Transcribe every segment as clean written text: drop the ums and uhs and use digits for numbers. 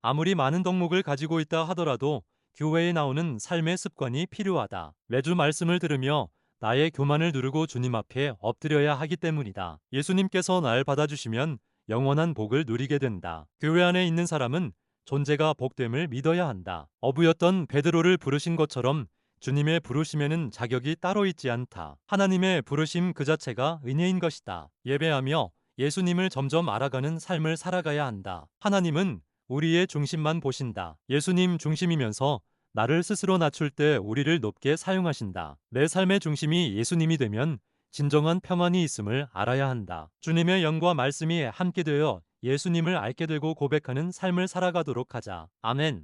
아무리 많은 덕목을 가지고 있다 하더라도 교회에 나오는 삶의 습관이 필요하다. 매주 말씀을 들으며 나의 교만을 누르고 주님 앞에 엎드려야 하기 때문이다. 예수님께서 날 받아주시면 영원한 복을 누리게 된다. 교회 안에 있는 사람은 존재가 복됨을 믿어야 한다. 어부였던 베드로를 부르신 것처럼 주님의 부르심에는 자격이 따로 있지 않다. 하나님의 부르심 그 자체가 은혜인 것이다. 예배하며 예수님을 점점 알아가는 삶을 살아가야 한다. 하나님은 우리의 중심만 보신다. 예수님 중심이면서 나를 스스로 낮출 때 우리를 높게 사용하신다. 내 삶의 중심이 예수님이 되면 진정한 평안이 있음을 알아야 한다. 주님의 영과 말씀이 함께 되어 예수님을 알게 되고 고백하는 삶을 살아가도록 하자. 아멘.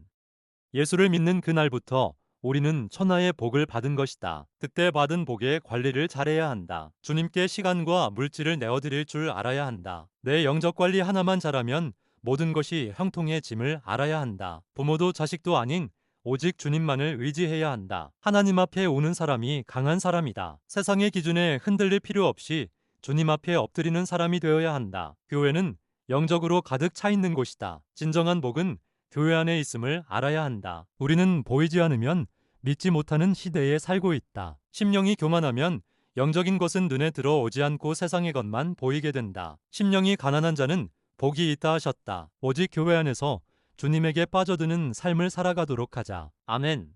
예수를 믿는 그날부터 우리는 천하의 복을 받은 것이다. 그때 받은 복의 관리를 잘해야 한다. 주님께 시간과 물질을 내어드릴 줄 알아야 한다. 내 영적 관리 하나만 잘하면 모든 것이 형통해짐을 알아야 한다. 부모도 자식도 아닌 오직 주님만을 의지해야 한다. 하나님 앞에 오는 사람이 강한 사람이다. 세상의 기준에 흔들릴 필요 없이 주님 앞에 엎드리는 사람이 되어야 한다. 교회는 영적으로 가득 차 있는 곳이다. 진정한 복은 교회 안에 있음을 알아야 한다. 우리는 보이지 않으면 믿지 못하는 시대에 살고 있다. 심령이 교만하면 영적인 것은 눈에 들어오지 않고 세상의 것만 보이게 된다. 심령이 가난한 자는 복이 있다 하셨다. 오직 교회 안에서 주님에게 빠져드는 삶을 살아가도록 하자. 아멘.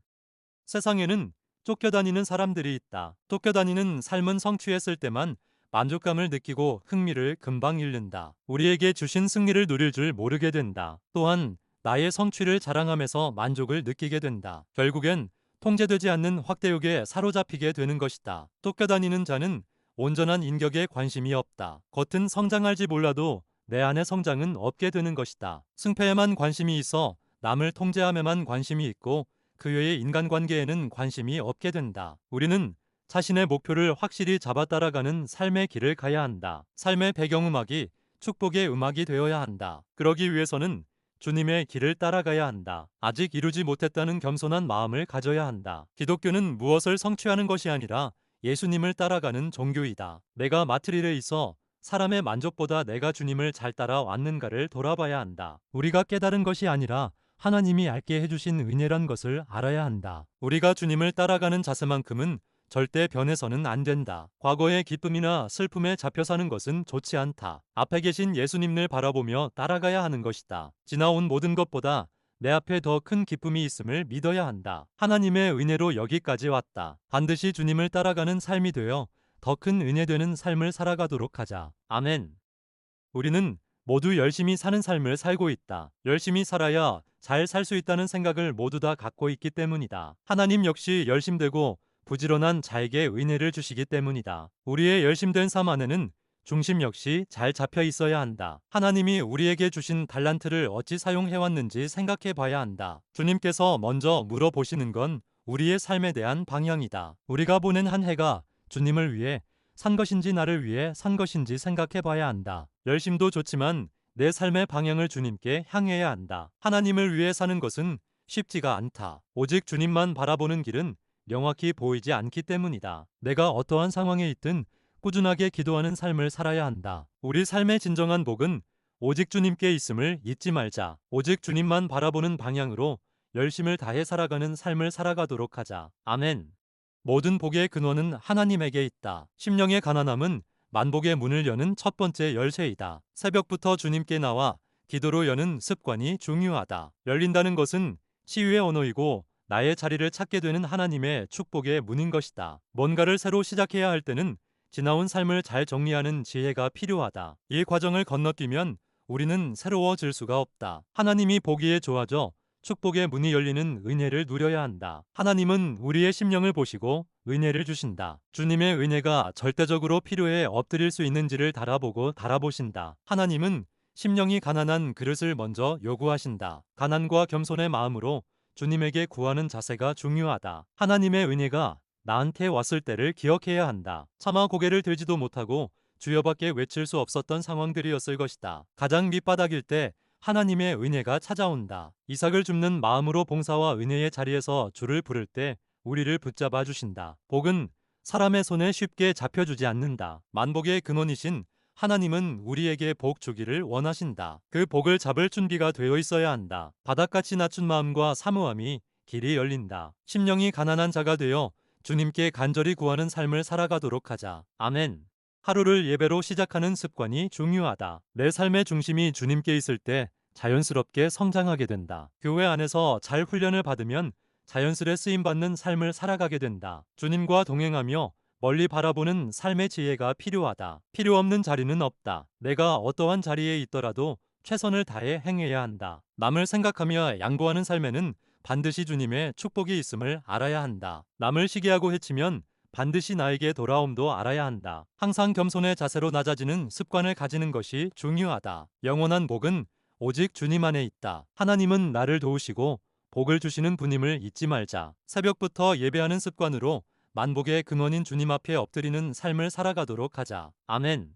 세상에는 쫓겨다니는 사람들이 있다. 쫓겨다니는 삶은 성취했을 때만 만족감을 느끼고 흥미를 금방 잃는다. 우리에게 주신 승리를 누릴 줄 모르게 된다. 또한 나의 성취를 자랑하면서 만족을 느끼게 된다. 결국엔 통제되지 않는 확대욕에 사로잡히게 되는 것이다. 쫓겨다니는 자는 온전한 인격에 관심이 없다. 겉은 성장할지 몰라도 내 안의 성장은 없게 되는 것이다. 승패에만 관심이 있어 남을 통제함에만 관심이 있고 그 외의 인간관계에는 관심이 없게 된다. 우리는 자신의 목표를 확실히 잡아 따라가는 삶의 길을 가야 한다. 삶의 배경음악이 축복의 음악이 되어야 한다. 그러기 위해서는 주님의 길을 따라가야 한다. 아직 이루지 못했다는 겸손한 마음을 가져야 한다. 기독교는 무엇을 성취하는 것이 아니라 예수님을 따라가는 종교이다. 내가 마트릴에 있어 사람의 만족보다 내가 주님을 잘 따라왔는가를 돌아봐야 한다. 우리가 깨달은 것이 아니라 하나님이 알게 해주신 은혜란 것을 알아야 한다. 우리가 주님을 따라가는 자세만큼은 절대 변해서는 안 된다. 과거의 기쁨이나 슬픔에 잡혀 사는 것은 좋지 않다. 앞에 계신 예수님을 바라보며 따라가야 하는 것이다. 지나온 모든 것보다 내 앞에 더 큰 기쁨이 있음을 믿어야 한다. 하나님의 은혜로 여기까지 왔다. 반드시 주님을 따라가는 삶이 되어 더 큰 은혜 되는 삶을 살아가도록 하자. 아멘. 우리는 모두 열심히 사는 삶을 살고 있다. 열심히 살아야 잘 살 수 있다는 생각을 모두 다 갖고 있기 때문이다. 하나님 역시 열심되고 부지런한 자에게 은혜를 주시기 때문이다. 우리의 열심된 삶 안에는 중심 역시 잘 잡혀 있어야 한다. 하나님이 우리에게 주신 달란트를 어찌 사용해왔는지 생각해 봐야 한다. 주님께서 먼저 물어보시는 건 우리의 삶에 대한 방향이다. 우리가 보낸 한 해가 주님을 위해 산 것인지 나를 위해 산 것인지 생각해 봐야 한다. 열심도 좋지만 내 삶의 방향을 주님께 향해야 한다. 하나님을 위해 사는 것은 쉽지가 않다. 오직 주님만 바라보는 길은 명확히 보이지 않기 때문이다. 내가 어떠한 상황에 있든 꾸준하게 기도하는 삶을 살아야 한다. 우리 삶의 진정한 복은 오직 주님께 있음을 잊지 말자. 오직 주님만 바라보는 방향으로 열심을 다해 살아가는 삶을 살아가도록 하자. 아멘. 모든 복의 근원은 하나님에게 있다. 심령의 가난함은 만복의 문을 여는 첫 번째 열쇠이다. 새벽부터 주님께 나와 기도로 여는 습관이 중요하다. 열린다는 것은 치유의 언어이고 나의 자리를 찾게 되는 하나님의 축복의 문인 것이다. 뭔가를 새로 시작해야 할 때는 지나온 삶을 잘 정리하는 지혜가 필요하다. 이 과정을 건너뛰면 우리는 새로워질 수가 없다. 하나님이 보기에 좋아져 축복의 문이 열리는 은혜를 누려야 한다. 하나님은 우리의 심령을 보시고 은혜를 주신다. 주님의 은혜가 절대적으로 필요해 엎드릴 수 있는지를 달아보신다. 하나님은 심령이 가난한 그릇을 먼저 요구하신다. 가난과 겸손의 마음으로 주님에게 구하는 자세가 중요하다. 하나님의 은혜가 나한테 왔을 때를 기억해야 한다. 차마 고개를 들지도 못하고 주여밖에 외칠 수 없었던 상황들이었을 것이다. 가장 밑바닥일 때 하나님의 은혜가 찾아온다. 이삭을 줍는 마음으로 봉사와 은혜의 자리에서 주를 부를 때 우리를 붙잡아 주신다. 복은 사람의 손에 쉽게 잡혀주지 않는다. 만복의 근원이신 하나님은 우리에게 복 주기를 원하신다. 그 복을 잡을 준비가 되어 있어야 한다. 바닥같이 낮춘 마음과 사모함이 길이 열린다. 심령이 가난한 자가 되어 주님께 간절히 구하는 삶을 살아가도록 하자. 아멘. 하루를 예배로 시작하는 습관이 중요하다. 내 삶의 중심이 주님께 있을 때 자연스럽게 성장하게 된다. 교회 안에서 잘 훈련을 받으면 자연스레 쓰임받는 삶을 살아가게 된다. 주님과 동행하며 멀리 바라보는 삶의 지혜가 필요하다. 필요 없는 자리는 없다. 내가 어떠한 자리에 있더라도 최선을 다해 행해야 한다. 남을 생각하며 양보하는 삶에는 반드시 주님의 축복이 있음을 알아야 한다. 남을 시기하고 해치면 반드시 나에게 돌아옴도 알아야 한다. 항상 겸손의 자세로 낮아지는 습관을 가지는 것이 중요하다. 영원한 복은 오직 주님 안에 있다. 하나님은 나를 도우시고 복을 주시는 분임을 잊지 말자. 새벽부터 예배하는 습관으로 만복의 근원인 주님 앞에 엎드리는 삶을 살아가도록 하자. 아멘.